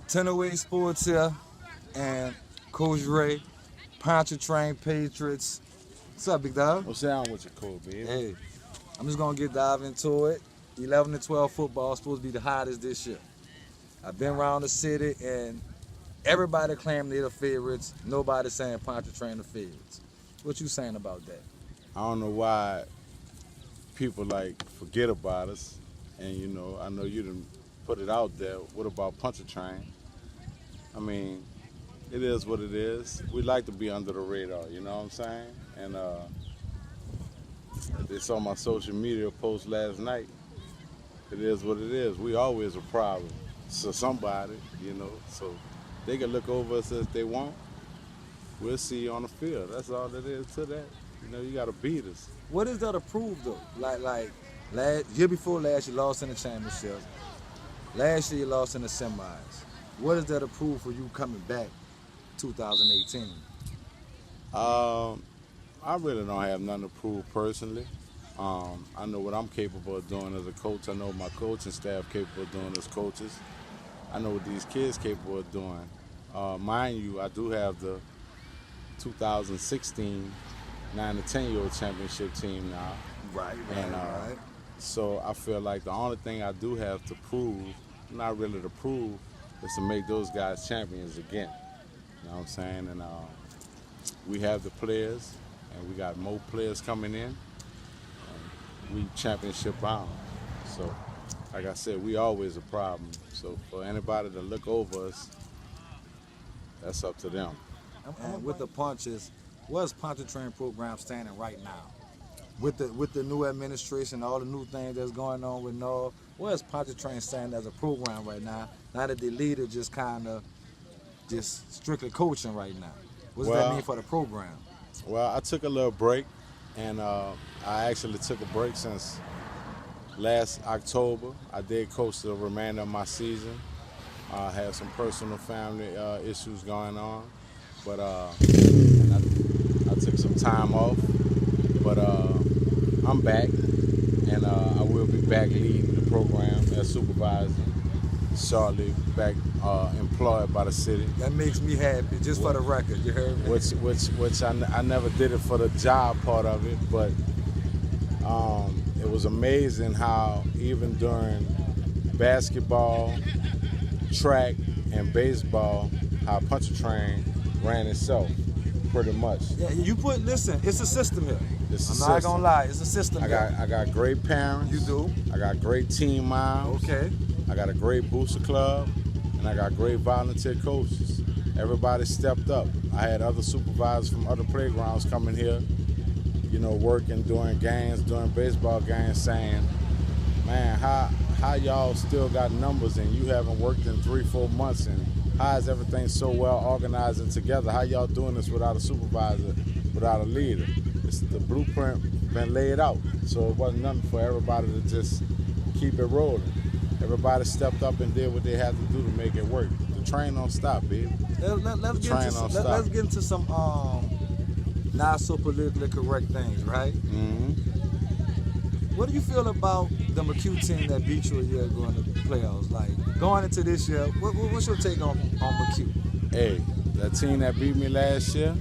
1008 Sports here, and Coach Ray, Pontchartrain Patriots. What's up, big dog? What's down with your coach, baby? Hey, I'm just gonna dive into it. 11 to 12 football is supposed to be the hottest this year. I've been around the city, and everybody claiming they're the favorites. Nobody saying Pontchartrain the favorites. What you saying about that? I don't know why people forget about us, and I know you didn't put it out there. What about Pontchartrain? I mean, it is what it is. We like to be under the radar, you know what I'm saying? And they saw my social media post last night. It is what it is. We always a problem to somebody, so they can look over us if they want. We'll see you on the field. That's all it is to that. You got to beat us. What is there to prove though? Year before last, you lost in the championship. Last year, you lost in the semis. What is there to prove for you coming back 2018? I really don't have nothing to prove personally. I know what I'm capable of doing as a coach. I know what my coaching staff capable of doing as coaches. I know what these kids capable of doing. Mind you, I do have the 2016 9 to 10-year-old championship team now. Right. So I feel like the only thing I do have to prove, not really to prove, is to make those guys champions again. You know what I'm saying? And we have the players, and we got more players coming in. We championship bound. So, like I said, we always a problem. So for anybody to look over us, that's up to them. And with the punches, what's Pontchartrain program standing right now? With the new administration, all the new things that's going on with NOR, where's Pontchartrain standing as a program right now? Now that the leader just strictly coaching right now. What does that mean for the program? Well, I took a little break, and I actually took a break since last October. I did coach the remainder of my season. I had some personal family issues going on, but and I took some time off. But I'm back, and I will be back leading the program as supervisor. Shortly back employed by the city. That makes me happy, just for the record, you heard me? Which I never did it for the job part of it, but it was amazing how even during basketball, track, and baseball, how Pontchartrain ran itself, pretty much. Yeah, listen, it's a system here. I'm not gonna lie, it's a system here. I got great parents. You do? I got great team moms. Okay. I got a great booster club, and I got great volunteer coaches. Everybody stepped up. I had other supervisors from other playgrounds coming here, working during games, during baseball games, saying, man, how y'all still got numbers and you haven't worked in 3-4 months, and how is everything so well organized and together? How y'all doing this without a supervisor, without a leader? The blueprint been laid out, so it wasn't nothing for everybody to just keep it rolling. Everybody stepped up and did what they had to do to make it work. The train don't stop, baby. Let's get into some not so politically correct things, right? Mm-hmm. What do you feel about the McHugh team that beat you a year ago in the playoffs? Like, going into this year, what's your take on McHugh? Hey, that team that beat me last year,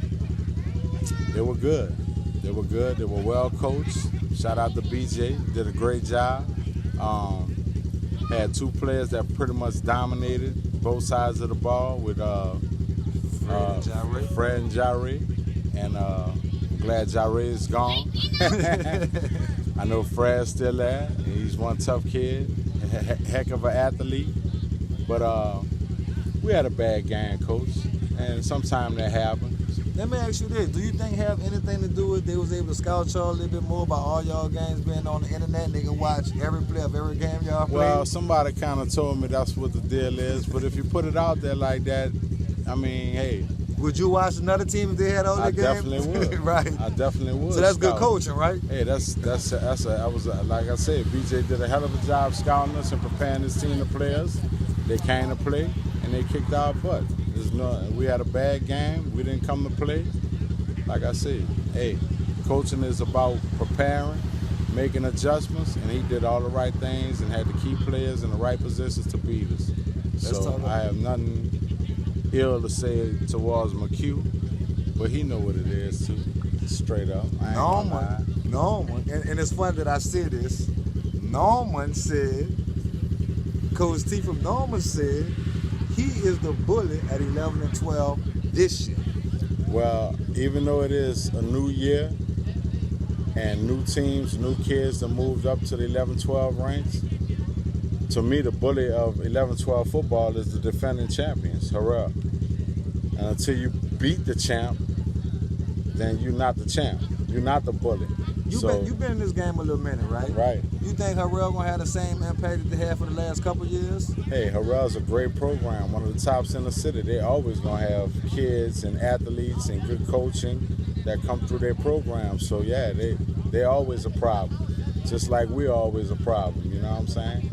they were good. They were good. They were well coached. Shout out to BJ. Did a great job. Had two players that pretty much dominated both sides of the ball with Fred and Jare. And I'm glad Jare is gone. I know Fred's still there. He's one tough kid, heck of an athlete. But we had a bad game, coach, and sometimes that happens. Let me ask you this. Do you think have anything to do with they was able to scout y'all a little bit more about all y'all games being on the internet and they can watch every play of every game y'all play? Well, somebody kind of told me that's what the deal is, but if you put it out there like that, I mean, hey. Would you watch another team if they had all their games? I definitely would. Right. I definitely would. So that's good coaching, right? Hey, like I said, BJ did a hell of a job scouting us and preparing this team of players. They came to play and they kicked our butt. We had a bad game. We didn't come to play. Like I said, hey, coaching is about preparing, making adjustments, and he did all the right things and had the key players in the right positions to beat us. So I have nothing ill to say towards McHugh, but he know what it is too. Straight up. Norman, and it's funny that I said this. Norman said, Coach T from Norman said, he is the bully at 11 and 12 this year. Well, even though it is a new year and new teams, new kids that moved up to the 11-12 ranks, to me the bully of 11-12 football is the defending champions, Harrell. And until you beat the champ, then you're not the champ. You're not the bully. You've been in this game a little minute, right? Right. You think Harrell gonna have the same impact that they had for the last couple of years? Hey, Harrell's a great program, one of the tops in the city. They always gonna have kids and athletes and good coaching that come through their program. So yeah, they're always a problem. Just like we're always a problem, you know what I'm saying?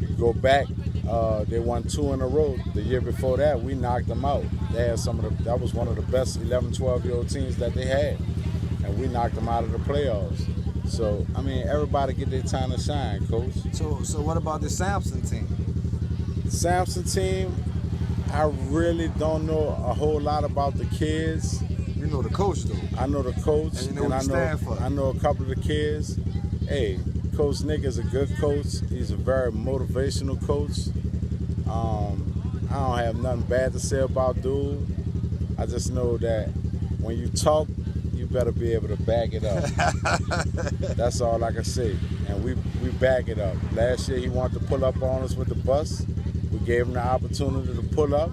You go back, they won 2 in a row. The year before that, we knocked them out. They had that was one of the best 11, 12-year-old teams that they had. And we knocked them out of the playoffs. So, I mean, everybody get their time to shine, Coach. So what about the Sampson team? The Sampson team, I really don't know a whole lot about the kids. You know the coach, though. I know the coach. And you know what he stand for. I know a couple of the kids. Hey, Coach Nick is a good coach. He's a very motivational coach. I don't have nothing bad to say about dude. I just know that when you talk, you better be able to back it up. That's all I can say. And we back it up. Last year he wanted to pull up on us with the bus. We gave him the opportunity to pull up.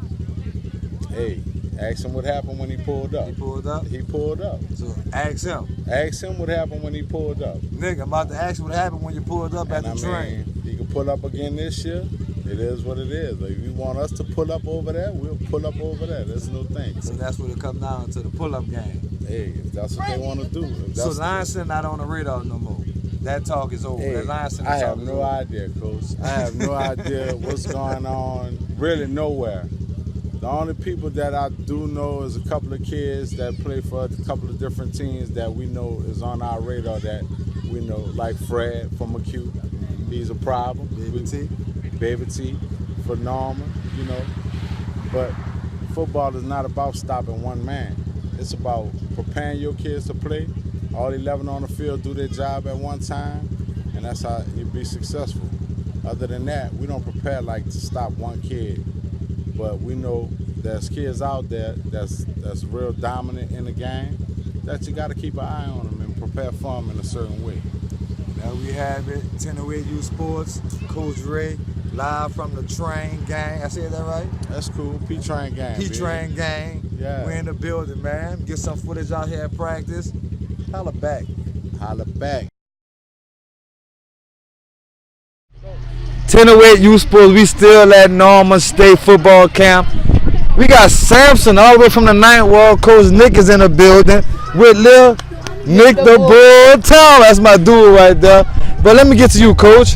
Hey, ask him what happened when he pulled up. He pulled up? He pulled up. So ask him. Ask him what happened when he pulled up. Nigga, I'm about to ask you what happened when you pulled up at the train. He can pull up again this year. It is what it is. If you want us to pull up over there, we'll pull up over there. There's no thing. So that's what it comes down to, the pull-up game. Hey, if that's what they want to do. So Lionston not on the radar no more. That talk is over. Hey, I have no idea, Coach. I have no idea what's going on, really nowhere. The only people that I do know is a couple of kids that play for a couple of different teams that we know is on our radar that we know, like Fred from McHugh. He's a problem. Baby T for Norman, you know. But football is not about stopping one man. It's about preparing your kids to play. All 11 on the field do their job at one time, and that's how you be successful. Other than that, we don't prepare like to stop one kid. But we know there's kids out there that's real dominant in the game that you got to keep an eye on them and prepare for them in a certain way. Now we have it, 1008 Youth Sports, Coach Ray, live from the Train Gang. I said that right? That's cool. P-Train Gang. P-Train Gang. Yeah. We're in the building, man. Get some footage out here at practice. Holla back. Holla back. 1008 Youth Sports, we still at Norman State Football Camp. We got Sampson all the way from the 9th Ward. Coach Nick is in the building with Lil Nick the Bull Town. That's my dude right there. But let me get to you, Coach.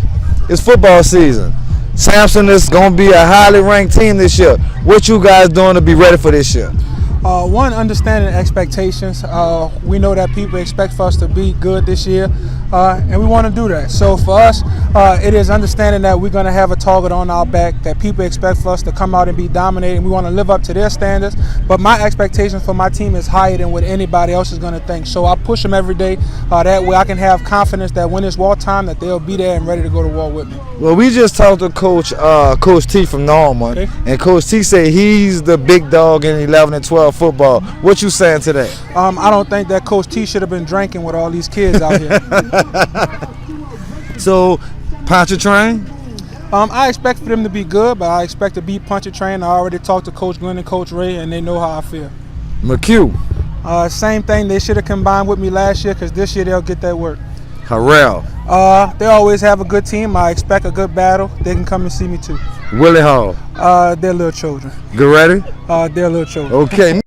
It's football season. Sampson is going to be a highly ranked team this year. What you guys doing to be ready for this year? One, understanding expectations. We know that people expect for us to be good this year, and we want to do that. So for us, it is understanding that we're going to have a target on our back, that people expect for us to come out and be dominating. We want to live up to their standards, but my expectations for my team is higher than what anybody else is going to think. So I push them every day. That way I can have confidence that when it's war time, that they'll be there and ready to go to war with me. Well, we just talked to Coach T from Norman, okay. And Coach T said he's the big dog in 11 and 12 football. What you saying today? I don't think that Coach T should have been drinking with all these kids out here. So, Pontchartrain? I expect for them to be good, but I expect to beat Pontchartrain. I already talked to Coach Glenn and Coach Ray, and they know how I feel. McHugh? Same thing. They should have combined with me last year because this year they'll get that work. Harrell? They always have a good team. I expect a good battle. They can come and see me too. Willie Hall? They're little children. Goretti? They're little children. Okay.